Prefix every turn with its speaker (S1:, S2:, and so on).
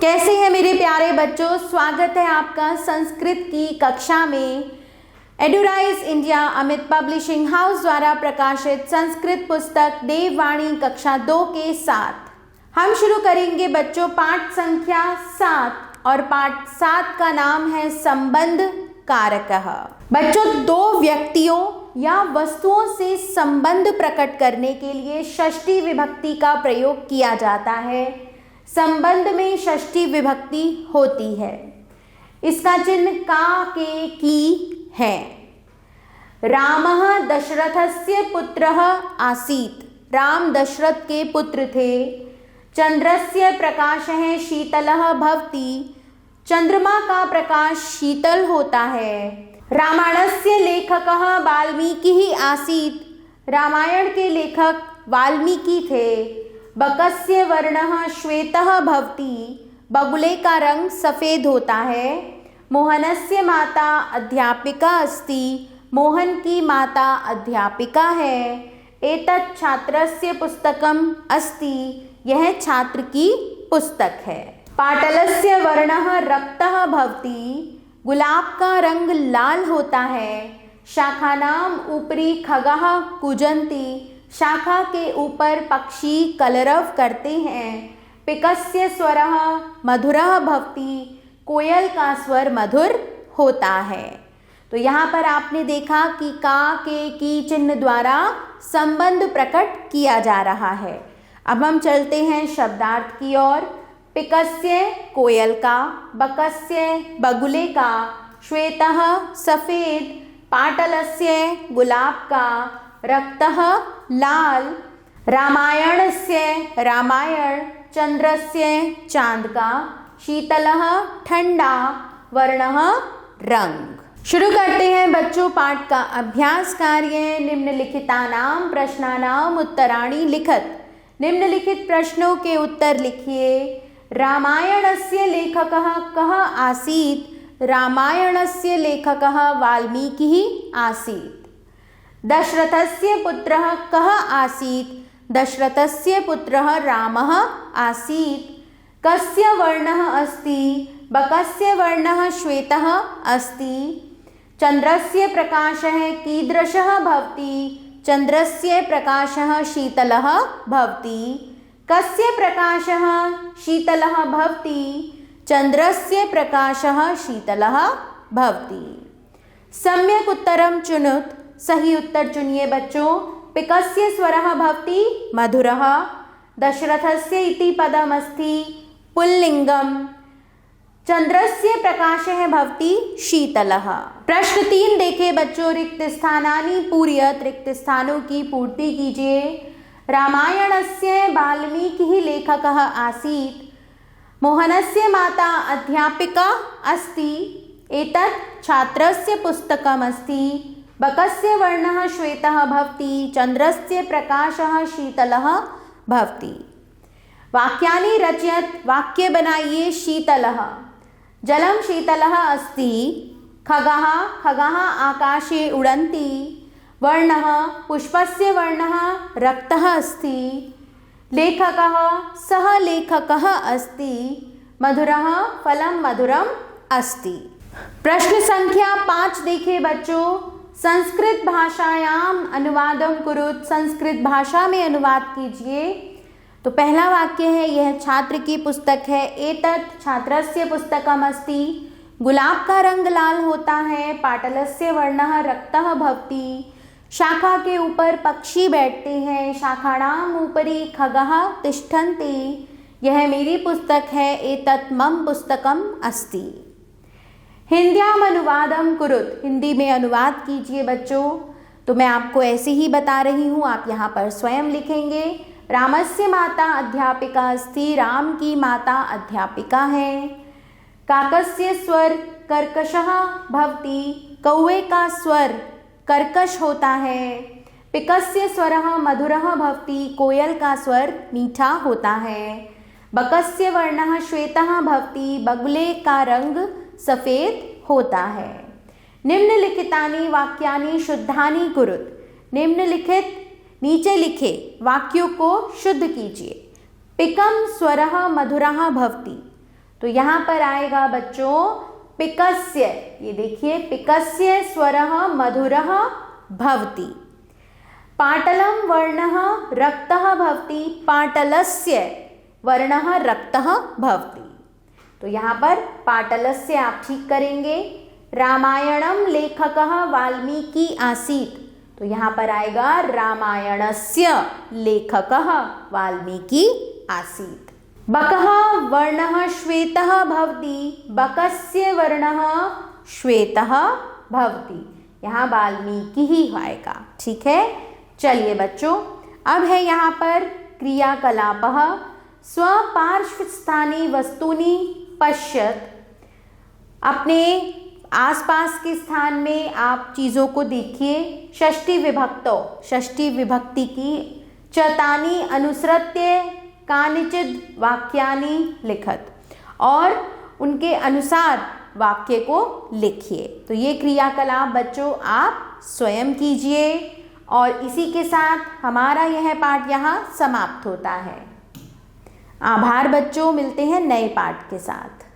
S1: कैसे हैं मेरे प्यारे बच्चों, स्वागत है आपका संस्कृत की कक्षा में। एडुराइज इंडिया अमित पब्लिशिंग हाउस द्वारा प्रकाशित संस्कृत पुस्तक देववाणी कक्षा 2 के साथ हम शुरू करेंगे बच्चों पाठ संख्या 7 और पाठ 7 का नाम है संबंध कारकः। बच्चों, दो व्यक्तियों या वस्तुओं से संबंध प्रकट करने के लिए षष्ठी विभक्ति का प्रयोग किया जाता है। संबंध में षष्ठी विभक्ति होती है। इसका चिन्ह का के की है। रामः दशरथस्य पुत्रः आसीत्। राम दशरथ के पुत्र थे। चंद्रस्य प्रकाशः शीतलः भवति। चंद्रमा का प्रकाश शीतल होता है। रामायणस्य लेखकः वाल्मीकिः आसीत्। रामायण के लेखक वाल्मीकि थे। बकस्य वर्णः श्वेतः भवति। बगुले का रंग सफ़ेद होता है। मोहनस्य माता अध्यापिका अस्ति। मोहन की माता अध्यापिका है। एतत् छात्रस्य पुस्तकम् अस्ति। यह छात्र की पुस्तक है। पाटलस्य वर्णः रक्तः भवति। गुलाब का रंग लाल होता है। शाखानाम् उपरि खगाः कूजन्ति। शाखा के ऊपर पक्षी कलरव करते हैं। पिकस्य स्वरः मधुरः भवति। कोयल का स्वर मधुर होता है। तो यहाँ पर आपने देखा कि का के की चिन्ह द्वारा संबंध प्रकट किया जा रहा है। अब हम चलते हैं शब्दार्थ की ओर। पिकस्य कोयल का, बकस्य बगुले का, श्वेतः सफ़ेद, पाटलस्य गुलाब का, रक्तः लाल, रामायणस्य रामायण, चंद्रस्य चांद का, शीतलः ठंडा, वर्णः रंग। शुरू करते हैं बच्चों पाठ का अभ्यास कार्य। निम्नलिखितानां प्रश्नानां उत्तराणि लिखत। निम्नलिखित प्रश्नों के उत्तर लिखिए। रामायणस्य लेखकः कः आसीत्? रामायणस्य लेखकः वाल्मीकिः आसीत्। दशरथस्य पुत्रः कः आसीत्? दशरथस्य पुत्रः रामः आसीत्। कस्य वर्णः अस्ति? बकस्य वर्णः श्वेतः अस्ति। चंद्रस्य प्रकाशः कीदृशः भवति? चंद्रस्य प्रकाशः शीतलः भवति। कस्य प्रकाशः शीतलः भवति? चंद्रस्य प्रकाशः शीतलः भवति। सम्यक् उत्तरं चुनुत। सही उत्तर चुनिए बच्चों। पिकस्य स्वरः भवति मधुरः। दशरथस्य इति पदमस्ति पुल्लिंगम्। चंद्रस्य प्रकाशः भवति शीतलः। प्रश्न 3 देखे बच्चों। रिक्त स्थानानि पूरयत। रिक्त स्थानों की पूर्ति कीजिए। रामायणस्य वाल्मीकिः लेखकः आसीत्। मोहनस्य माता अध्यापिका अस्ति। एतत् छात्रस्य पुस्तकमस्ति। बकस्य वर्णः श्वेतः भवति। चंद्रस्य प्रकाशः शीतलः भवति। वाक्यानि रचयत। वाक्य बनाइए। शीतलः, जलं शीतलः अस्ति। खगाः, खगाः आकाशे उडन्ति। वर्णः, पुष्पस्य वर्णः रक्तः अस्ति। लेखकः, सः लेखकः अस्ति। मधुरः, फलं मधुरम् अस्ति। प्रश्न संख्या 5 देखे बच्चों। संस्कृत भाषायाम अनुवादम कुरुत। संस्कृत भाषा में अनुवाद कीजिए। तो पहला वाक्य है, यह छात्र की पुस्तक है। एतत् छात्रस्य पुस्तकम् अस्ति। गुलाब का रंग लाल होता है। पाटलस्य वर्णः रक्तः भवति। शाखा के ऊपर पक्षी बैठते हैं। शाखाणाम् उपरि खगाः तिष्ठन्ति। यह मेरी पुस्तक है। एतत् मम पुस्तकम् अस्ति। हिंद्याम अनुवादम कुरुत। हिंदी में अनुवाद कीजिए बच्चों। तो मैं आपको ऐसे ही बता रही हूँ, आप यहाँ पर स्वयं लिखेंगे। रामस्य माता अध्यापिका अस्ति। राम की माता अध्यापिका है। काकस्य स्वर कर्कशः भवति। कौवे का स्वर कर्कश होता है। पिकस्य स्वरः मधुरः भवति। कोयल का स्वर मीठा होता है। बकस्य वर्णः श्वेतः भवति। बगुले का रंग सफ़ेद होता है। निम्नलिखितानि वाक्यानि शुद्धानि कुरुत। निम्नलिखित नीचे लिखे वाक्यों को शुद्ध कीजिए। पिकम स्वरः मधुरः भवति। तो यहाँ पर आएगा बच्चों पिकस्य। ये देखिए पिकस्य स्वरः मधुरः भवति। पाटलं वर्णः रक्तः भवति, पाटलस्य वर्णः रक्तः भवति। तो यहाँ पर पाटलस्य आप ठीक करेंगे। रामायणं लेखकः वाल्मीकि आसीत्, तो यहाँ पर आएगा रामायणस्य लेखकः वाल्मीकि आसीत्। बकः वर्णः श्वेतः भवति, बकस्य वर्णः श्वेतः भवति। यहाँ वाल्मीकि ही आएगा, ठीक है। चलिए बच्चों, अब है यहाँ पर क्रियाकलापः। स्वपार्श्वस्थानि वस्तूनि पश्यत। अपने आसपास के स्थान में आप चीज़ों को देखिए। षष्ठी विभक्तो, षष्ठी विभक्ति की चतानि अनुसृत्य कानिचित् वाक्यानि लिखत, और उनके अनुसार वाक्य को लिखिए। तो ये क्रियाकलाप बच्चों आप स्वयं कीजिए। और इसी के साथ हमारा यह पाठ यहाँ समाप्त होता है। आभार बच्चों, मिलते हैं नए पाठ के साथ।